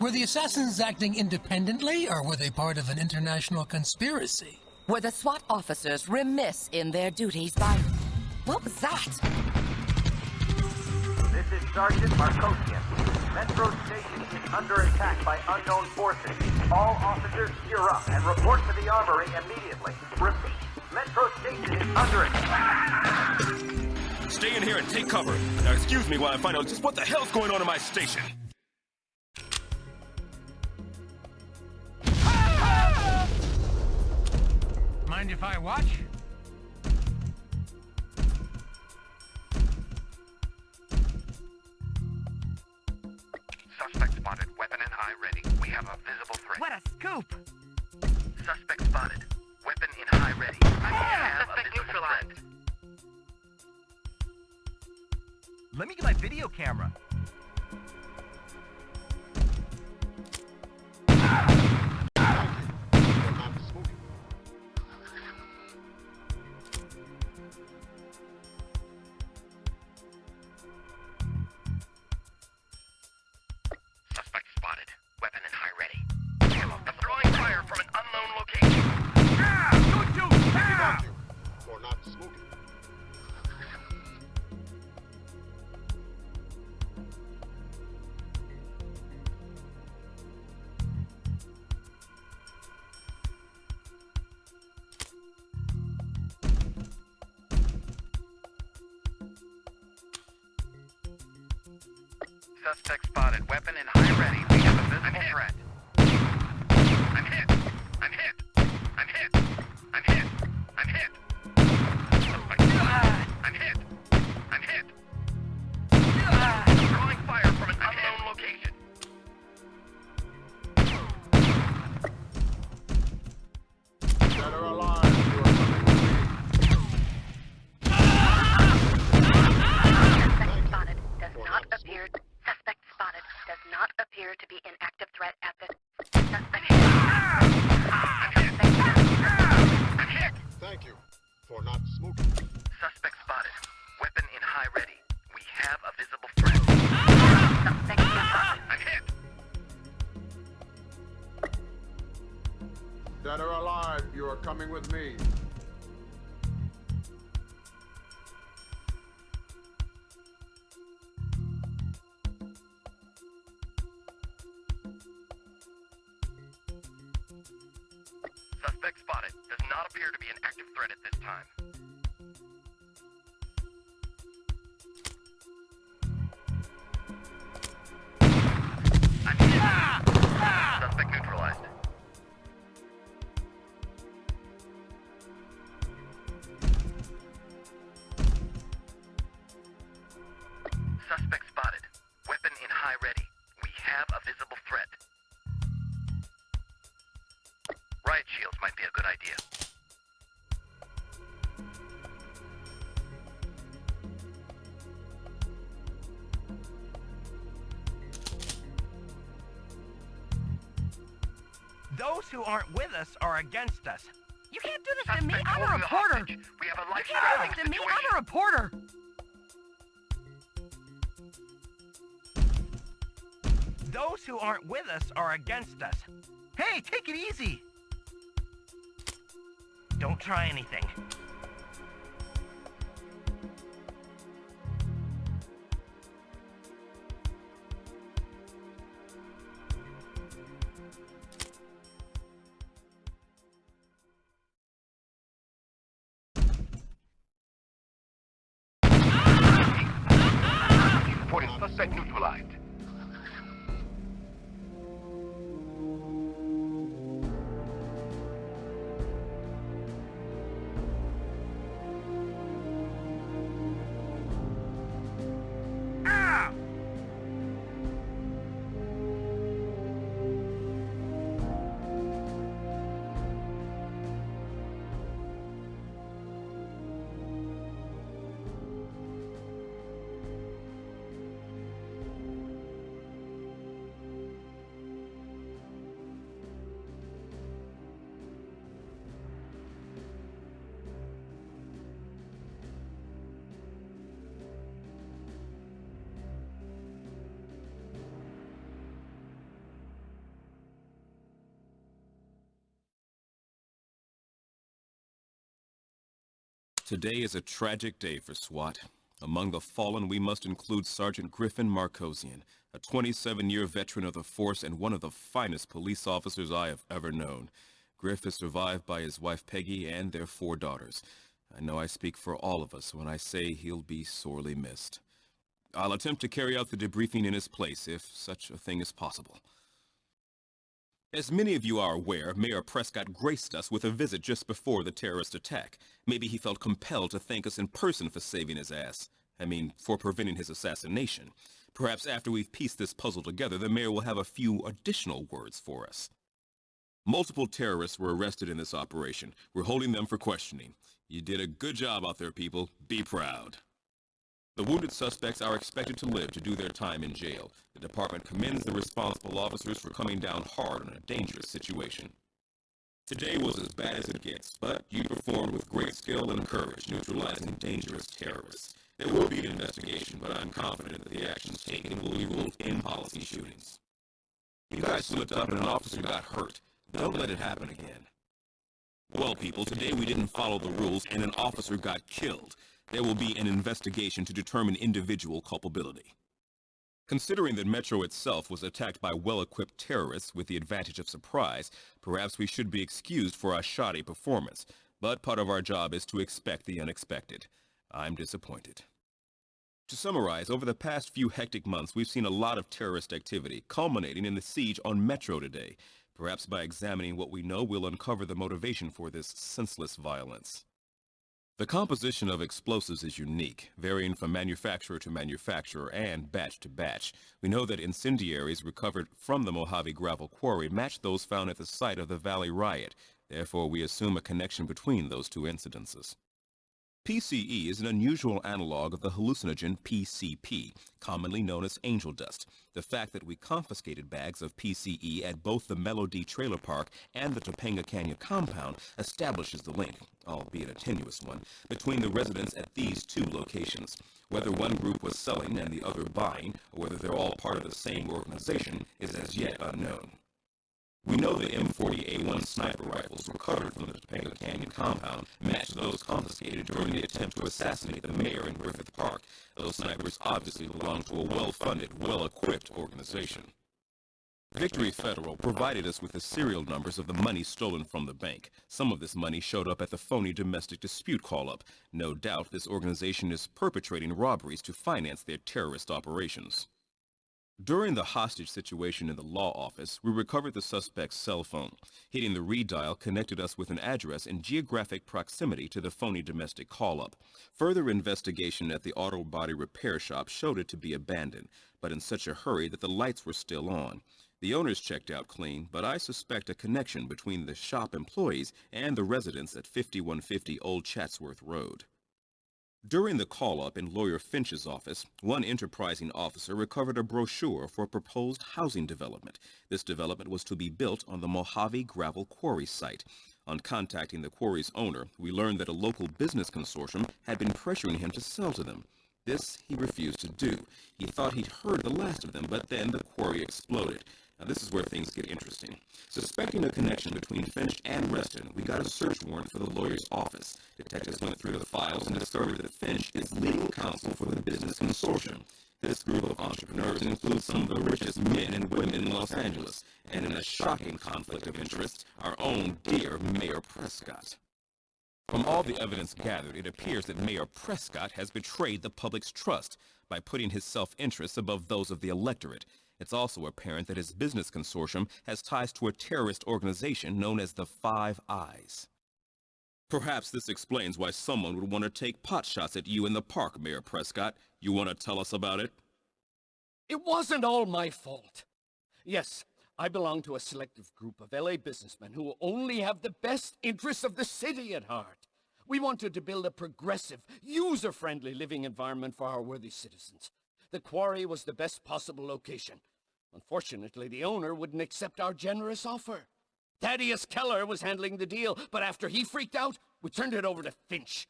Were the assassins acting independently, or were they part of an international conspiracy? Were the SWAT officers remiss in their duties by... What was that? This is Sergeant Markosian. Metro Station is under attack by unknown forces. All officers gear up and report to the armory immediately. Repeat, Metro Station is under attack. Stay in here and take cover. Now excuse me while I find out just what the hell's going on in my station. Mind if I watch? Suspect spotted. Weapon and eye ready. We have a visible threat. What a scoop! Suspect spotted. Weapon in high ready. Suspect neutralized. Let me get my video camera. Suspect spotted. Weapon and high ready. I'm throwing fire from an unknown location. For not smoking. Suspect spotted. Weapon in high ready. We have a visible threat. I'm hit. I'm hit. I'm hit. I'm hit. I'm hit. Suspect spotted. I'm hit. I'm hit. I'm throwing fire from an unknown location. Dead or alive, you are coming with me. Suspect spotted. Does not appear. Suspect spotted. Does not appear to be an active threat at this. Suspect. I'm hit. Thank you for not smoking. Suspect spotted. Weapon in high ready. We have a visible threat. Suspect spotted. I'm hit. Dead or alive, you are coming with me. Suspect spotted. Does not appear to be an active threat at this time. I'm hit. Suspect neutralized. Suspect spotted. Weapon in high ready. We have a visible threat. Riot shields might be a good idea. Those who aren't with us are against us. You can't do this to me, Suspect I'm a holding a reporter! hostage. We have a You life-threatening can't do this to me, situation. I'm a reporter! Those who aren't with us are against us. Hey, take it easy! Don't try anything. Reporting suspect neutralized. Today is a tragic day for SWAT. Among the fallen, we must include Sergeant Griffin Marcosian, a 27-year veteran of the force and one of the finest police officers I have ever known. Griff is survived by his wife Peggy and their 4 daughters. I know I speak for all of us when I say he'll be sorely missed. I'll attempt to carry out the debriefing in his place, if such a thing is possible. As many of you are aware, Mayor Prescott graced us with a visit just before the terrorist attack. Maybe he felt compelled to thank us in person for saving his ass. I mean, for preventing his assassination. Perhaps after we've pieced this puzzle together, the mayor will have a few additional words for us. Multiple terrorists were arrested in this operation. We're holding them for questioning. You did a good job out there, people. Be proud. The wounded suspects are expected to live to do their time in jail. The department commends the responsible officers for coming down hard on a dangerous situation. Today was as bad as it gets, but you performed with great skill and courage, neutralizing dangerous terrorists. There will be an investigation, but I'm confident that the actions taken will be ruled in-policy shootings. You guys slipped up and an officer got hurt. Don't let it happen again. Well, people, today we didn't follow the rules and an officer got killed. There will be an investigation to determine individual culpability. Considering that Metro itself was attacked by well-equipped terrorists with the advantage of surprise, perhaps we should be excused for our shoddy performance, but part of our job is to expect the unexpected. I'm disappointed. To summarize, over the past few hectic months, we've seen a lot of terrorist activity, culminating in the siege on Metro today. Perhaps by examining what we know, we'll uncover the motivation for this senseless violence. The composition of explosives is unique, varying from manufacturer to manufacturer and batch to batch. We know that incendiaries recovered from the Mojave Gravel Quarry match those found at the site of the Valley Riot. Therefore, we assume a connection between those two incidences. PCE is an unusual analog of the hallucinogen PCP, commonly known as angel dust. The fact that we confiscated bags of PCE at both the Melody Trailer Park and the Topanga Canyon compound establishes the link, albeit a tenuous one, between the residents at these 2 locations. Whether one group was selling and the other buying, or whether they're all part of the same organization, is as yet unknown. We know the M40A1 sniper rifles recovered from the Topanga Canyon compound matched those confiscated during the attempt to assassinate the mayor in Griffith Park. Those snipers obviously belong to a well-funded, well-equipped organization. Victory Federal provided us with the serial numbers of the money stolen from the bank. Some of this money showed up at the phony domestic dispute call-up. No doubt this organization is perpetrating robberies to finance their terrorist operations. During the hostage situation in the law office, we recovered the suspect's cell phone. Hitting the redial connected us with an address in geographic proximity to the phony domestic call-up. Further investigation at the auto body repair shop showed it to be abandoned, but in such a hurry that the lights were still on. The owners checked out clean, but I suspect a connection between the shop employees and the residents at 5150 Old Chatsworth Road. During the call-up in Lawyer Finch's office, one enterprising officer recovered a brochure for a proposed housing development. This development was to be built on the Mojave Gravel Quarry site. On contacting the quarry's owner, we learned that a local business consortium had been pressuring him to sell to them. This he refused to do. He thought he'd heard the last of them, but then the quarry exploded. Now this is where things get interesting. Suspecting a connection between Finch and Reston, we got a search warrant for the lawyer's office. Detectives went through the files and discovered that Finch is legal counsel for the business consortium. This group of entrepreneurs includes some of the richest men and women in Los Angeles, and in a shocking conflict of interest, our own dear Mayor Prescott. From all the evidence gathered, it appears that Mayor Prescott has betrayed the public's trust by putting his self-interests above those of the electorate. It's also apparent that his business consortium has ties to a terrorist organization known as the Five Eyes. Perhaps this explains why someone would want to take pot shots at you in the park, Mayor Prescott. You want to tell us about it? It wasn't all my fault. Yes, I belong to a selective group of LA businessmen who only have the best interests of the city at heart. We wanted to build a progressive, user-friendly living environment for our worthy citizens. The quarry was the best possible location. Unfortunately, the owner wouldn't accept our generous offer. Thaddeus Keller was handling the deal, but after he freaked out, we turned it over to Finch.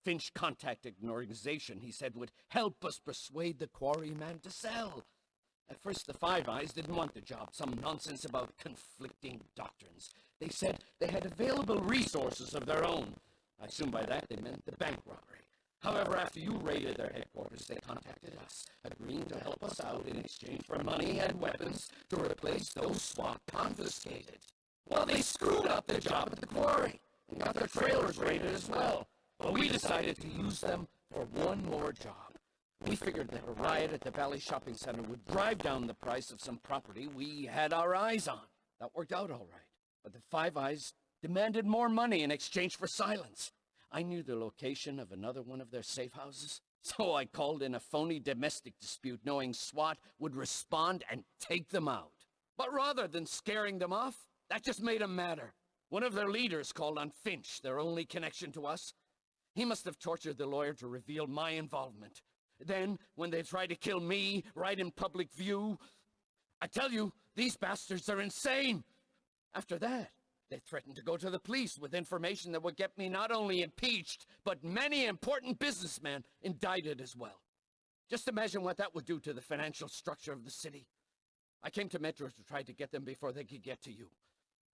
Finch contacted an organization he said would help us persuade the quarry man to sell. At first, the Five Eyes didn't want the job, some nonsense about conflicting doctrines. They said they had available resources of their own. I assume by that they meant the bank robbery. However, after you raided their headquarters, they contacted us, agreeing to help us out in exchange for money and weapons to replace those SWAT confiscated. Well, they screwed up their job at the quarry and got their trailers raided as well. But we decided to use them for one more job. We figured that a riot at the Valley Shopping Center would drive down the price of some property we had our eyes on. That worked out all right. But the Five Eyes demanded more money in exchange for silence. I knew the location of another one of their safe houses, so I called in a phony domestic dispute knowing SWAT would respond and take them out. But rather than scaring them off, that just made them madder. One of their leaders called on Finch, their only connection to us. He must have tortured the lawyer to reveal my involvement. Then, when they tried to kill me right in public view, I tell you, these bastards are insane. After that, they threatened to go to the police with information that would get me not only impeached, but many important businessmen indicted as well. Just imagine what that would do to the financial structure of the city. I came to Metro to try to get them before they could get to you.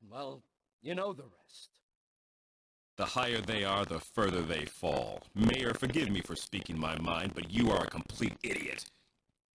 And well, you know the rest. The higher they are, the further they fall. Mayor, forgive me for speaking my mind, but you are a complete idiot.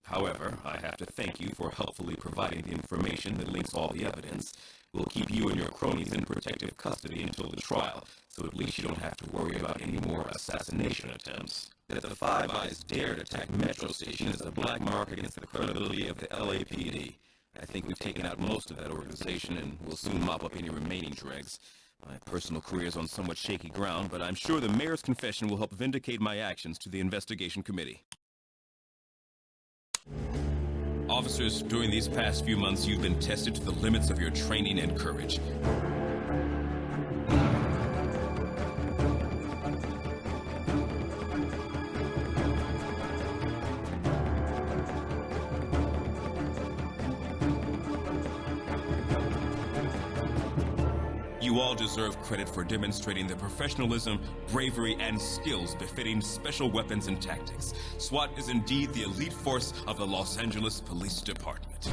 However, I have to thank you for helpfully providing the information that links all the evidence. We'll keep you and your cronies in protective custody until the trial, so at least you don't have to worry about any more assassination attempts. That the Five Eyes dared attack Metro Station is a black mark against the credibility of the LAPD. I think we've taken out most of that organization, and we'll soon mop up any remaining dregs. My personal career is on somewhat shaky ground, but I'm sure the mayor's confession will help vindicate my actions to the investigation committee. Officers, during these past few months, you've been tested to the limits of your training and courage. You all deserve credit for demonstrating the professionalism, bravery, and skills befitting special weapons and tactics. SWAT is indeed the elite force of the Los Angeles Police Department.